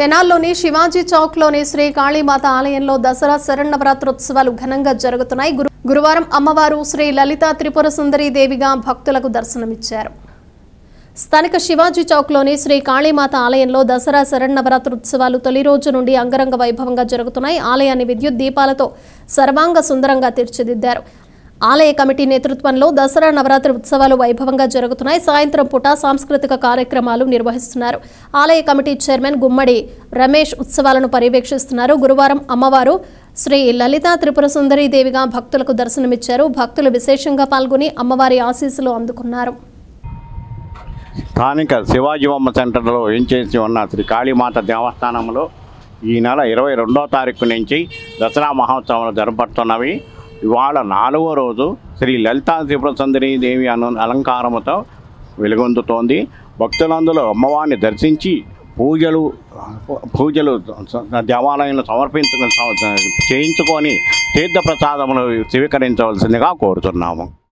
తెనాల్లోని శివాజీ చౌక్లోని శ్రీ కాళీమాత ఆలయంలో దసరా శరన్నవరాత్రోత్సవాలు ఘనంగా జరుగుతున్నాయి. గురువారం అమ్మవారు శ్రీ లలితా త్రిపుర సుందరీ దేవిగా భక్తులకు దర్శనమిచ్చారు. స్థానిక శివాజీ చౌక్లోని శ్రీ కాళీమాత ఆలయంలో దసరా శరన్నవరాత్రోత్సవాలు తొలి రోజు నుండి అంగరంగ వైభవంగా జరుగుతున్నాయి. ఆలయాన్ని విద్యుత్ దీపాలతో సర్వాంగ సుందరంగా తీర్చిదిద్దారు. ఆలయ కమిటీ నేతృత్వంలో దసరా నవరాత్రి ఉత్సవాలు వైభవంగా జరుగుతున్నాయి. సాయంత్రం పూట సాంస్కృతిక కార్యక్రమాలు నిర్వహిస్తున్నారు. ఆలయ కమిటీ చైర్మన్ గుమ్మడి రమేష్ ఉత్సవాలను పర్యవేక్షిస్తున్నారు. గురువారం అమ్మవారు శ్రీ లలితా త్రిపుర సుందరీ దేవిగా భక్తులకు దర్శనమిచ్చారు. భక్తులు విశేషంగా పాల్గొని అమ్మవారి ఆశీస్సులు అందుకున్నారు. స్థానిక శివాజీ బొమ్మ సెంటర్లో వేంచేసి ఉన్న శ్రీ కాళీమాత దేవస్థానంలో ఈ నెల 22వ తారీఖు నుంచి దసరా మహోత్సవాలు జరపడుతున్నవి. ఇవాళ 4వ రోజు శ్రీ లలితా త్రిపుర సుందరీ దేవి అలంకారముతో వెలుగొందుతోంది. భక్తులందరూ అమ్మవారిని దర్శించి పూజలు దేవాలయంలో చేయించుకొని తీర్థ ప్రసాదములు స్వీకరించవలసిందిగా కోరుతున్నాము.